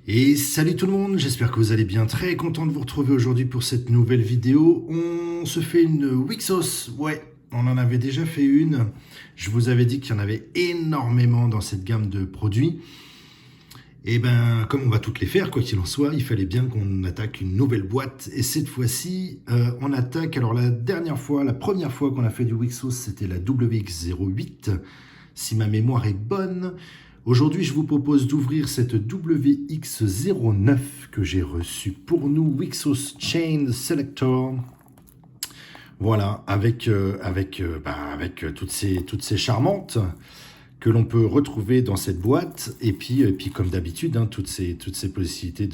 Et salut tout le monde, j'espère que vous allez bien, très content de vous retrouver aujourd'hui pour cette nouvelle vidéo. On se fait une Wixos, ouais, on en avait déjà fait une. Je vous avais dit qu'il y en avait énormément dans cette gamme de produits. Et ben, comme on va toutes les faire, quoi qu'il en soit, il fallait bien qu'on attaque une nouvelle boîte. Et cette fois-ci, on attaque, alors la première fois qu'on a fait du Wixos, c'était la WX08, si ma mémoire est bonne. Aujourd'hui, je vous propose d'ouvrir cette WX09 que j'ai reçue pour nous, Wixos Chain Selector. Voilà, avec toutes ces charmantes que l'on peut retrouver dans cette boîte. Et puis comme d'habitude, hein, toutes ces possibilités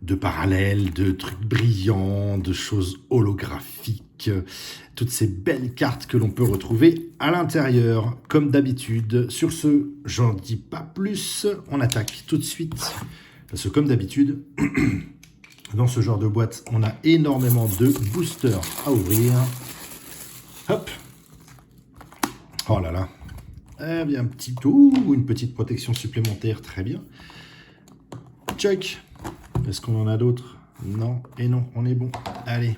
de parallèles, de trucs brillants, de choses holographiques, toutes ces belles cartes que l'on peut retrouver à l'intérieur, comme d'habitude. Sur ce, j'en dis pas plus, on attaque tout de suite, parce que comme d'habitude, dans ce genre de boîte, on a énormément de boosters à ouvrir. Hop. Oh là là. Eh bien, une petite protection supplémentaire, très bien. Chuck. Est-ce qu'on en a d'autres? Non, et non, on est bon. Allez.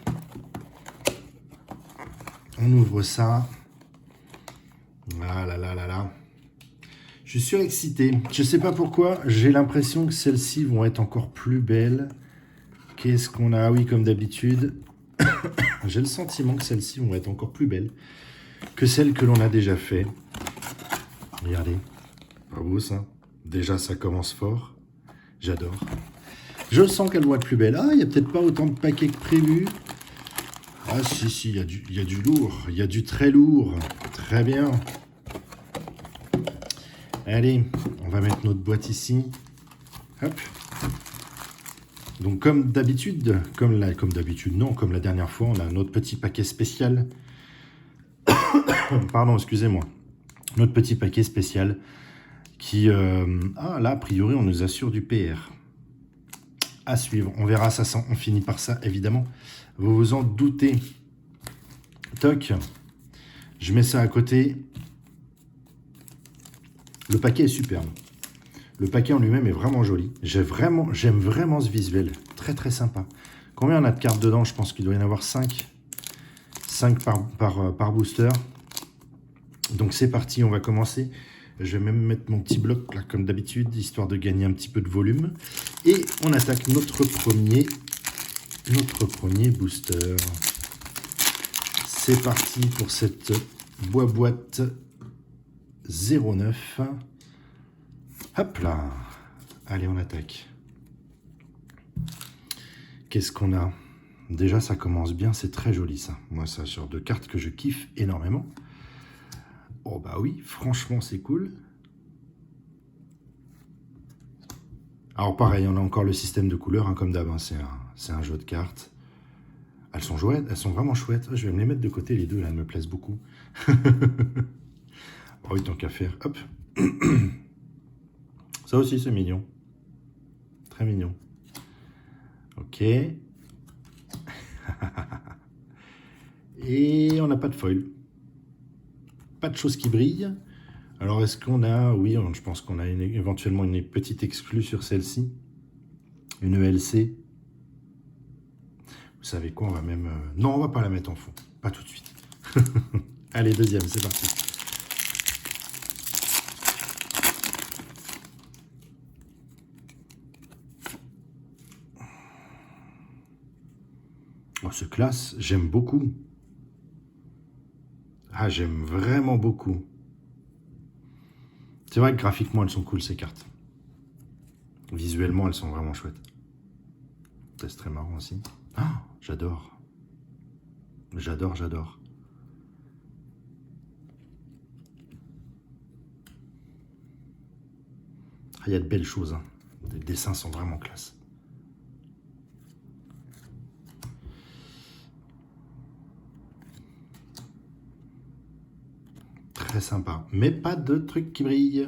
On ouvre ça. Ah là là là là. Je suis surexcité. Je ne sais pas pourquoi, j'ai l'impression que celles-ci vont être encore plus belles. Qu'est-ce qu'on a? Ah oui, comme d'habitude. J'ai le sentiment que celles-ci vont être encore plus belles que celles que l'on a déjà fait. Regardez. Pas beau ça. Déjà, ça commence fort. J'adore. Je sens qu'elles vont être plus belles. Ah, il n'y a peut-être pas autant de paquets que prévu. Ah si, il y a du lourd. Il y a du très lourd. Très bien. Allez, on va mettre notre boîte ici. Hop. Donc comme d'habitude, comme la dernière fois, on a notre petit paquet spécial. Pardon, excusez-moi. Notre petit paquet spécial qui... là, a priori, on nous assure du PR. À suivre. On verra ça, on finit par ça, évidemment. Vous vous en doutez. Toc. Je mets ça à côté. Le paquet est superbe. Le paquet en lui-même est vraiment joli. J'aime vraiment ce visuel. Très, très sympa. Combien on a de cartes dedans? Je pense qu'il doit y en avoir 5. 5 par booster. Donc c'est parti, on va commencer. Je vais même mettre mon petit bloc là comme d'habitude, histoire de gagner un petit peu de volume. Et on attaque notre premier booster. C'est parti pour cette boîte 09. Hop là. Allez, on attaque. Qu'est-ce qu'on a? Déjà, ça commence bien, c'est très joli ça. Moi, c'est un genre de carte que je kiffe énormément. Oh bah oui, franchement, c'est cool. Alors pareil, on a encore le système de couleurs, hein, comme d'hab, hein, c'est un jeu de cartes. Elles sont chouettes, elles sont vraiment chouettes. Je vais me les mettre de côté, les deux, là, elles me plaisent beaucoup. Oh oui, tant qu'à faire, hop. Ça aussi, c'est mignon. Très mignon. Ok. Et on n'a pas de foil. Pas de choses qui brillent. Alors, est-ce qu'on a... Oui, je pense qu'on a éventuellement une petite exclue sur celle-ci. Une ELC. Vous savez quoi, on va même... Non, on va pas la mettre en fond. Pas tout de suite. Allez, deuxième, c'est parti. Oh, ce classe, j'aime beaucoup. Ah, j'aime vraiment beaucoup. C'est vrai que graphiquement, elles sont cool, ces cartes. Visuellement, elles sont vraiment chouettes. C'est très marrant aussi. Ah, j'adore. J'adore, j'adore. Ah, il y a de belles choses, hein. Les dessins sont vraiment classe. Très sympa. Mais pas de trucs qui brillent.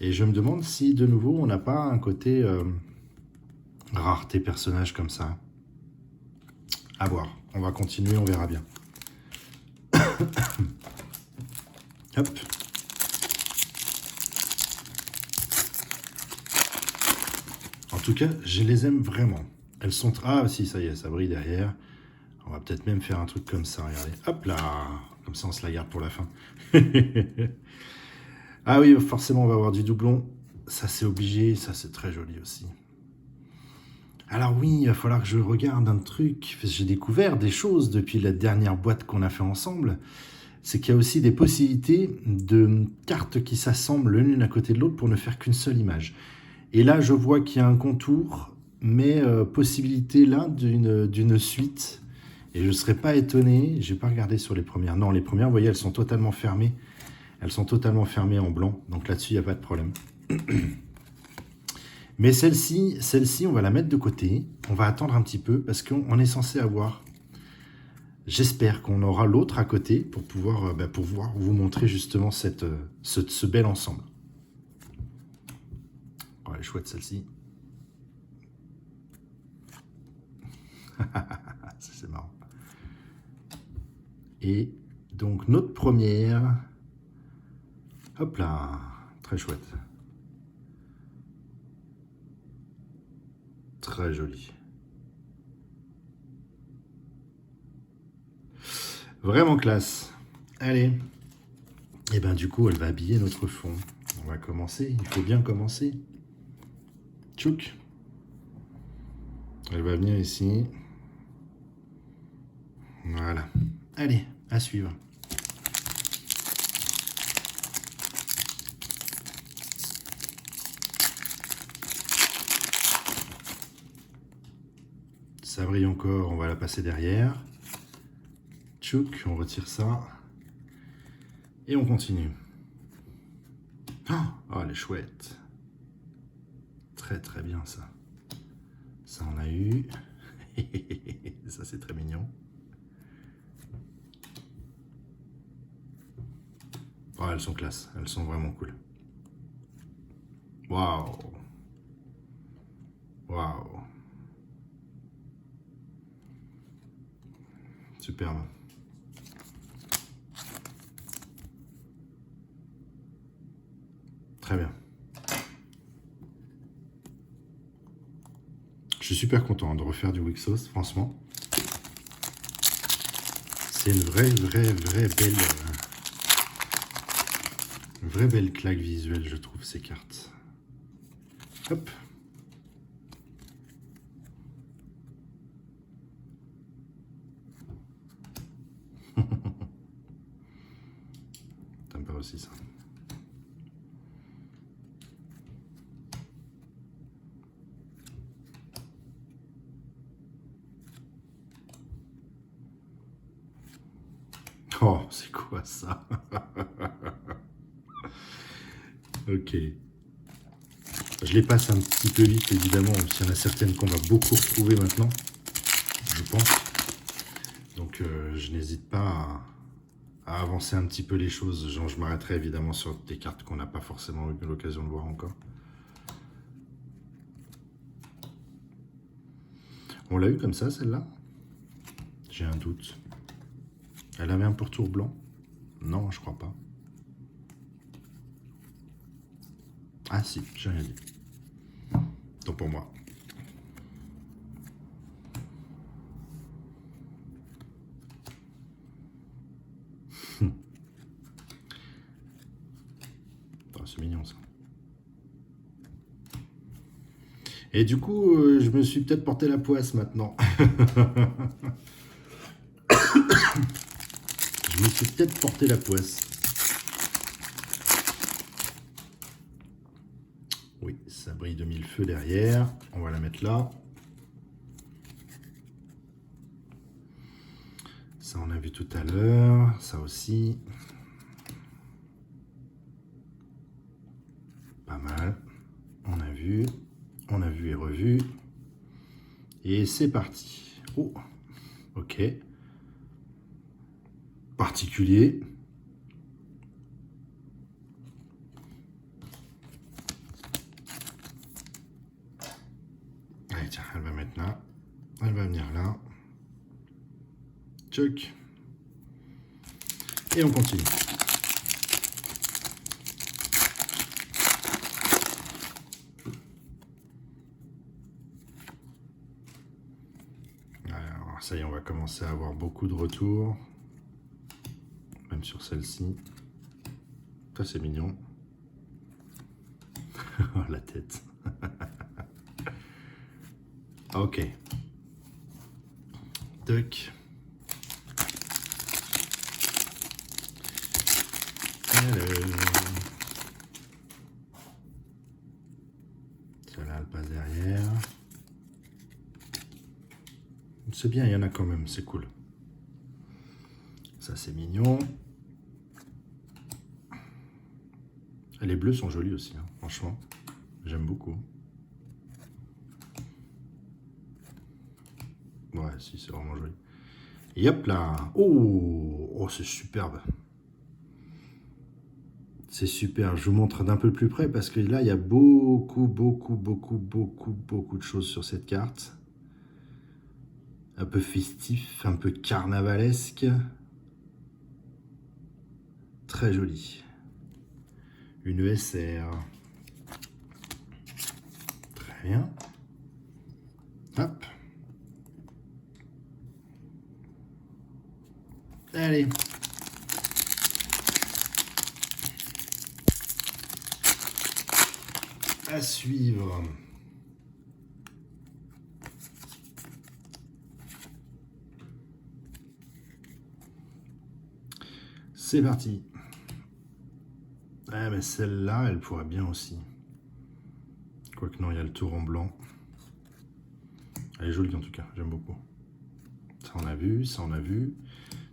Et je me demande si, de nouveau, on n'a pas un côté rareté personnage comme ça. À voir. On va continuer, on verra bien. Hop. tout cas, je les aime vraiment. Elles sont... Ah si, ça y est, ça brille derrière. On va peut-être même faire un truc comme ça, regardez. Hop là. Comme ça, on se la garde pour la fin. Ah oui, forcément, on va avoir du doublon. Ça, c'est obligé. Ça, c'est très joli aussi. Alors oui, il va falloir que je regarde un truc. J'ai découvert des choses depuis la dernière boîte qu'on a fait ensemble. C'est qu'il y a aussi des possibilités de cartes qui s'assemblent l'une à côté de l'autre pour ne faire qu'une seule image. Et là, je vois qu'il y a un contour, mais possibilité là d'une suite. Et je ne serais pas étonné, je n'ai pas regardé sur les premières. Non, les premières, vous voyez, elles sont totalement fermées. Elles sont totalement fermées en blanc, donc là-dessus, il n'y a pas de problème. Mais celle-ci, on va la mettre de côté. On va attendre un petit peu, parce qu'on est censé avoir... J'espère qu'on aura l'autre à côté pour pouvoir vous montrer justement ce bel ensemble. Oh, elle est chouette celle-ci. C'est marrant. Et donc notre première, hop là, très chouette. Très jolie. Vraiment classe. Allez. Et ben du coup, elle va habiller notre fond. On va commencer. Il faut bien commencer. Tchouk. Elle va venir ici. Voilà. Allez, à suivre. Ça brille encore, on va la passer derrière. Tchouk, on retire ça. Et on continue. Oh, elle est chouette. Très très bien ça. Ça on a eu. Ça c'est très mignon. Oh, elles sont classe, elles sont vraiment cool. Waouh. Waouh. Superbe. Très bien. Je suis super content de refaire du Wixos, franchement. C'est une vraie belle claque visuelle, je trouve, ces cartes. Hop. T'aimes pas aussi ça? Oh, c'est quoi ça? Ok. Je les passe un petit peu vite, évidemment, parce qu'il y en a certaines qu'on va beaucoup retrouver maintenant, je pense. Donc, je n'hésite pas à avancer un petit peu les choses. Genre, je m'arrêterai évidemment sur des cartes qu'on n'a pas forcément eu l'occasion de voir encore. On l'a eu comme ça, celle-là? J'ai un doute. Elle avait un pourtour blanc? Non, je crois pas. Ah si, j'ai rien dit. Donc pour moi. Oh, c'est mignon ça. Et du coup, je me suis peut-être porté la poisse maintenant. Je me suis peut-être porté la poisse. Oui, ça brille de mille feux derrière. On va la mettre là. Ça, on a vu tout à l'heure. Ça aussi. Pas mal. On a vu et revu. Et c'est parti. Oh, ok. Particulier. Allez, tiens, elle va mettre là. Elle va venir là. Tchouk. Et on continue. Ça y est, on va commencer à avoir beaucoup de retours. Même sur celle-ci. Ça, c'est mignon. Oh, la tête. Ok. Toc. Celle-là, elle passe derrière. C'est bien, il y en a quand même, c'est cool. Ça, c'est mignon. Et les bleus sont jolis aussi, hein, franchement. J'aime beaucoup. Ouais, si, c'est vraiment joli. Et hop là. Oh, c'est superbe. C'est super. Je vous montre d'un peu plus près parce que là, il y a beaucoup de choses sur cette carte. Un peu festif, un peu carnavalesque. Très joli. Une ESR. Très bien. Hop. Allez. À suivre. C'est parti. Ah, mais celle-là, elle pourrait bien aussi. Quoique non, il y a le tour en blanc. Elle est jolie en tout cas, j'aime beaucoup. Ça on a vu, ça on a vu,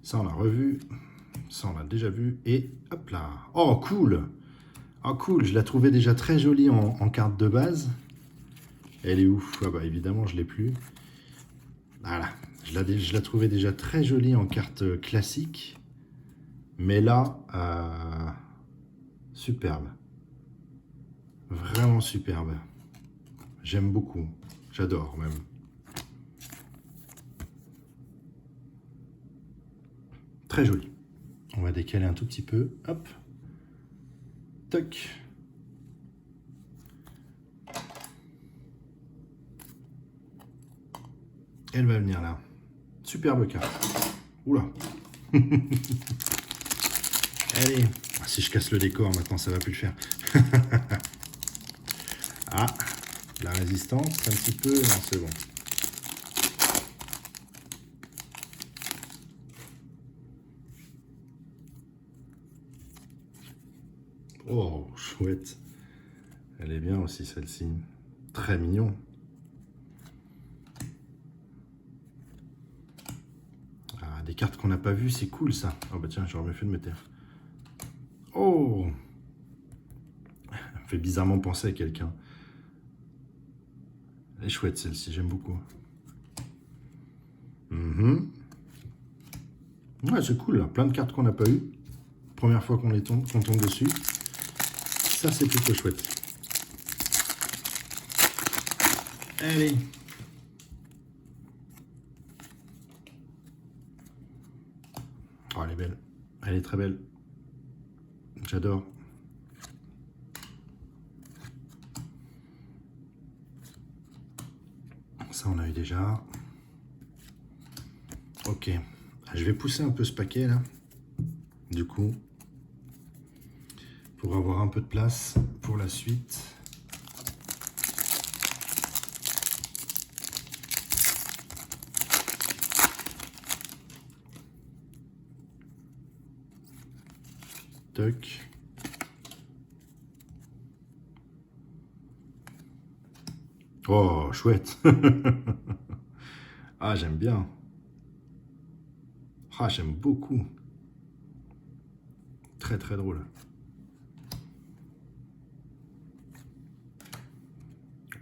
ça on a revu, ça on a déjà vu, et hop là. Oh cool. Oh cool, je la trouvais déjà très jolie en carte de base. Elle est ouf. Ah bah évidemment je l'ai plus. Voilà, je la trouvais déjà très jolie en carte classique. Mais là, superbe. Vraiment superbe. J'aime beaucoup. J'adore même. Très joli. On va décaler un tout petit peu. Hop. Toc. Elle va venir là. Superbe carte. Oula. Allez. Si je casse le décor, maintenant ça va plus le faire. Ah. La résistance, un petit peu. Non, c'est bon. Oh, chouette. Elle est bien aussi, celle-ci. Très mignon. Ah, des cartes qu'on n'a pas vues, c'est cool, ça. Oh, bah tiens, j'aurais mieux fait de me taire. Oh! Elle me fait bizarrement penser à quelqu'un. Elle est chouette, celle-ci. J'aime beaucoup. Ouais, c'est cool, là. Plein de cartes qu'on n'a pas eues. Première fois qu'on tombe dessus. Ça, c'est plutôt chouette. Allez. Oh, elle est belle. Elle est très belle. J'adore. Ça, on a eu déjà. Ok. Je vais pousser un peu ce paquet, là. Du coup. Pour avoir un peu de place pour la suite. Toc. Oh, chouette. Ah, j'aime bien. Ah, j'aime beaucoup. Très, très drôle.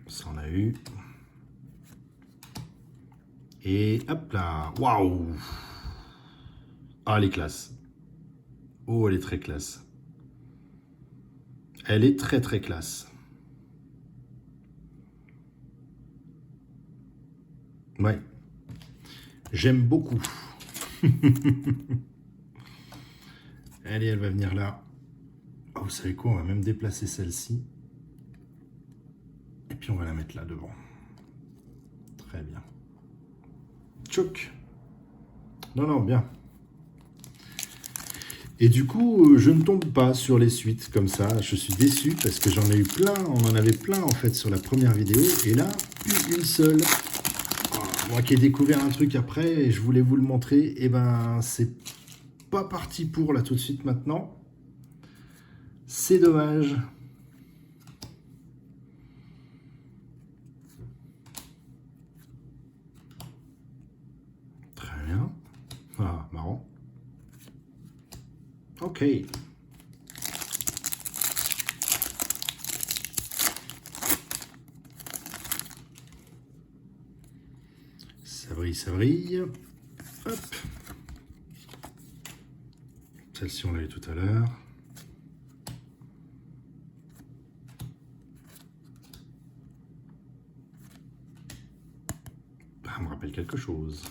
Ça en a eu. Et hop là. Waouh. Ah, elle est classe. Oh, elle est très classe. Elle est très, très classe. Ouais. J'aime beaucoup. Allez, elle va venir là. Oh, vous savez quoi? On va même déplacer celle-ci. Et puis on va la mettre là devant. Très bien. Tchouk. Non, non, bien. Et du coup, je ne tombe pas sur les suites comme ça. Je suis déçu parce que j'en ai eu plein. On en avait plein en fait sur la première vidéo. Et là, plus une seule. Moi qui ai découvert un truc après et je voulais vous le montrer. Et ben, c'est pas parti pour là tout de suite maintenant. C'est dommage. Très bien. Ah, marrant. Ok. Ça brille, ça brille. Hop. Celle-ci, on l'a eu tout à l'heure. Ça me rappelle quelque chose.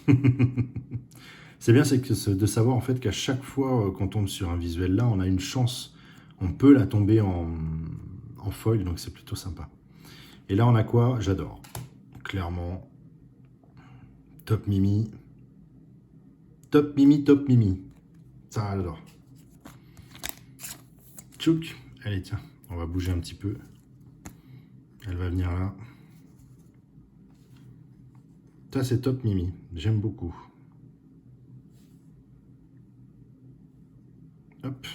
C'est bien, c'est de savoir en fait qu'à chaque fois qu'on tombe sur un visuel là, on a une chance. On peut la tomber en foil, donc c'est plutôt sympa. Et là, on a quoi? J'adore. Clairement. Top Mimi. Top Mimi, top Mimi. Ça, j'adore. Tchouk. Allez, tiens, on va bouger un petit peu. Elle va venir là. Ça, c'est top Mimi. J'aime beaucoup. Hop.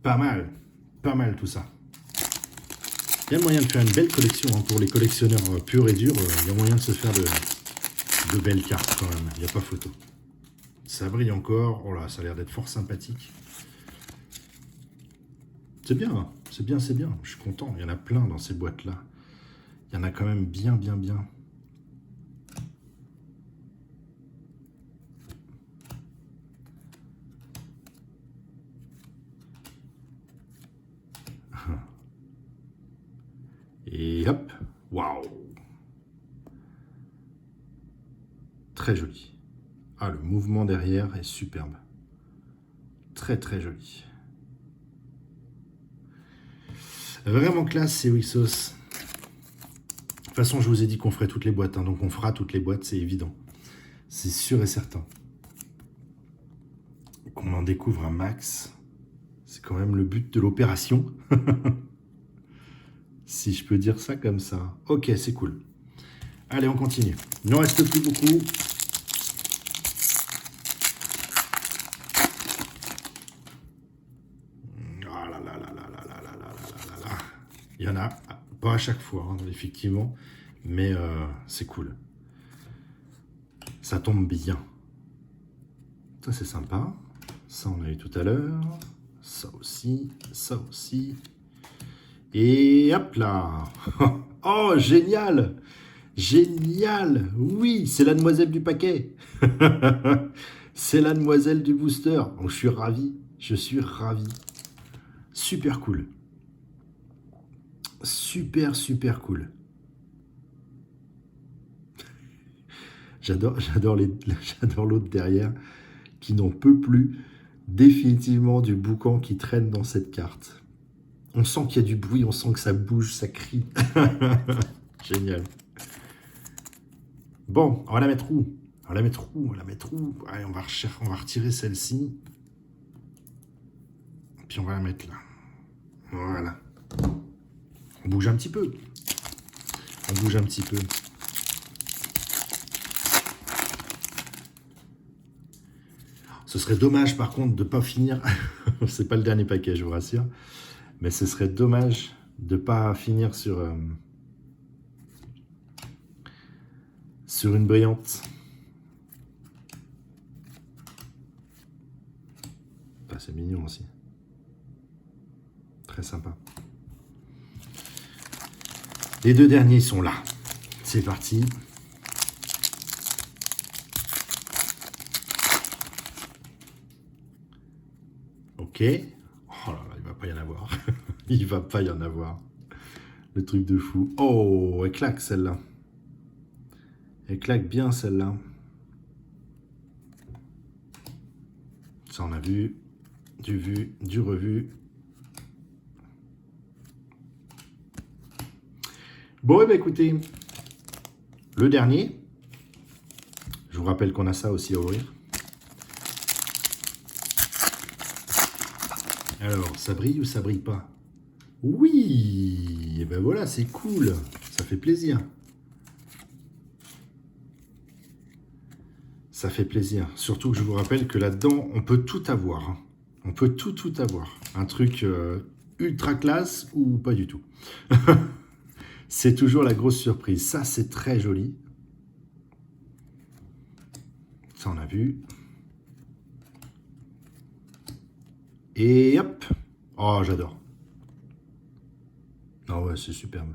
Pas mal tout ça. Il y a moyen de faire une belle collection hein, pour les collectionneurs purs et durs. Il y a moyen de se faire de belles cartes quand même. Il n'y a pas photo. Ça brille encore. Oh là, ça a l'air d'être fort sympathique. C'est bien, hein. C'est bien, c'est bien. Je suis content. Il y en a plein dans ces boîtes-là. Il y en a quand même bien. Et hop, waouh! Très joli. Ah, le mouvement derrière est superbe. Très joli. Vraiment classe ces Wixos. De toute façon, je vous ai dit qu'on ferait toutes les boîtes, hein, donc on fera toutes les boîtes, c'est évident. C'est sûr et certain. Qu'on en découvre un max. C'est quand même le but de l'opération. Si je peux dire ça comme ça. Ok, c'est cool. Allez, on continue. Il n'en reste plus beaucoup. Ah là là là là là là là là là là là. Il y en a, pas à chaque fois, hein, effectivement, mais c'est cool. Ça tombe bien. Ça, c'est sympa. Ça, on a eu tout à l'heure. Ça aussi, ça aussi. Et hop là. Oh, génial! Génial! Oui, c'est la demoiselle du paquet. C'est la demoiselle du booster. Oh, je suis ravi. Je suis ravi. Super cool. Super cool. J'adore l'autre derrière qui n'en peut plus définitivement du boucan qui traîne dans cette carte. On sent qu'il y a du bruit, on sent que ça bouge, ça crie. Génial. Bon, on va la mettre où? On va la mettre où? On va la mettre où? Allez, on va retirer celle-ci. Puis on va la mettre là. Voilà. On bouge un petit peu. On bouge un petit peu. Ce serait dommage par contre de ne pas finir. C'est pas le dernier paquet, je vous rassure. Mais ce serait dommage de ne pas finir sur une brillante. Ah, c'est mignon aussi. Très sympa. Les deux derniers sont là. C'est parti. Ok. Oh là là, il va pas y en avoir. Il va pas y en avoir. Le truc de fou. Oh, elle claque celle-là. Elle claque bien celle-là. Ça, on a vu, du revu. Bon, et bien écoutez, le dernier. vous rappelle qu'on a ça aussi à ouvrir. Alors, ça brille ou ça brille pas? Oui, et ben voilà, c'est cool, ça fait plaisir. Ça fait plaisir. Surtout que je vous rappelle que là-dedans, on peut tout avoir. Hein. On peut tout avoir. Un truc ultra classe ou pas du tout. C'est toujours la grosse surprise. Ça, c'est très joli. Ça, on a vu. Et hop. Oh, j'adore. Ah ouais, c'est superbe.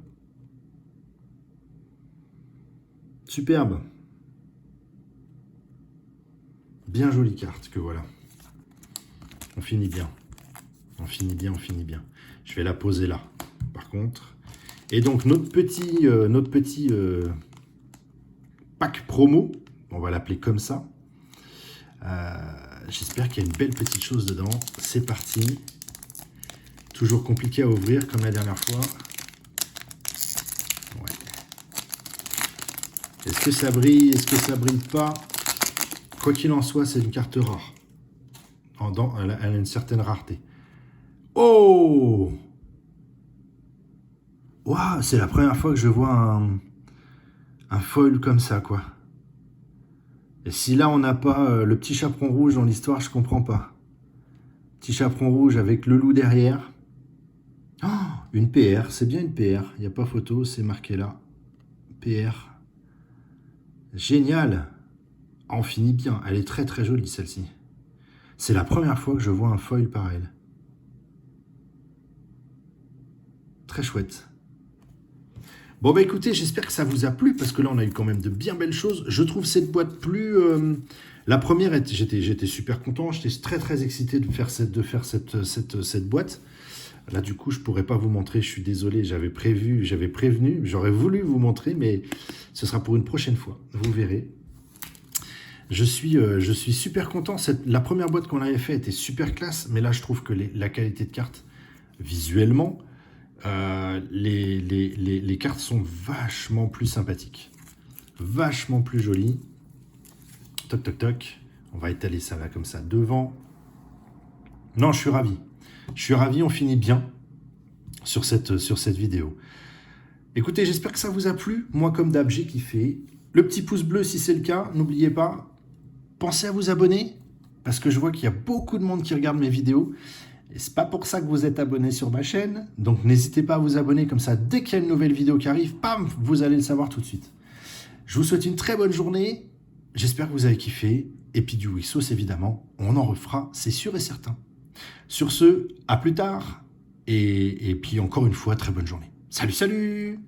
Superbe. Bien jolie carte que voilà. On finit bien. On finit bien, on finit bien. Je vais la poser là, par contre. Et donc, notre petit pack promo, on va l'appeler comme ça. J'espère qu'il y a une belle petite chose dedans. C'est parti. Toujours compliqué à ouvrir comme la dernière fois. Ouais. Est-ce que ça brille? Est-ce que ça brille pas? Quoi qu'il en soit, c'est une carte rare. Elle a une certaine rareté. Oh! Waouh, c'est la première fois que je vois un foil comme ça, quoi. Et si là, on n'a pas le petit chaperon rouge dans l'histoire, je comprends pas. Petit chaperon rouge avec le loup derrière. Oh, une PR, c'est bien une PR. Il n'y a pas photo, c'est marqué là. PR. Génial. Ah, on finit bien. Elle est très très jolie, celle-ci. C'est la première fois que je vois un foil pareil. Très chouette. Bon bah écoutez, j'espère que ça vous a plu, parce que là on a eu quand même de bien belles choses. Je trouve cette boîte plus... la première, j'étais super content, j'étais très très excité de faire cette boîte. Là du coup je pourrais pas vous montrer, je suis désolé, j'avais prévenu, j'aurais voulu vous montrer, mais ce sera pour une prochaine fois, vous verrez. Je suis super content, la première boîte qu'on avait fait était super classe, mais là je trouve que la qualité de carte, visuellement... les cartes sont vachement plus sympathiques, vachement plus jolies. Toc toc toc, on va étaler ça là comme ça devant. Non, je suis ravi, on finit bien sur cette vidéo. Écoutez, j'espère que ça vous a plu. Moi comme d'hab, j'ai kiffé. Le petit pouce bleu si c'est le cas, n'oubliez pas, pensez à vous abonner, parce que je vois qu'il y a beaucoup de monde qui regarde mes vidéos. Et c'est pas pour ça que vous êtes abonné sur ma chaîne, donc n'hésitez pas à vous abonner, comme ça, dès qu'il y a une nouvelle vidéo qui arrive, pam, vous allez le savoir tout de suite. Je vous souhaite une très bonne journée, j'espère que vous avez kiffé, et puis du Wixos évidemment, on en refera, c'est sûr et certain. Sur ce, à plus tard, et puis encore une fois, très bonne journée. Salut, salut!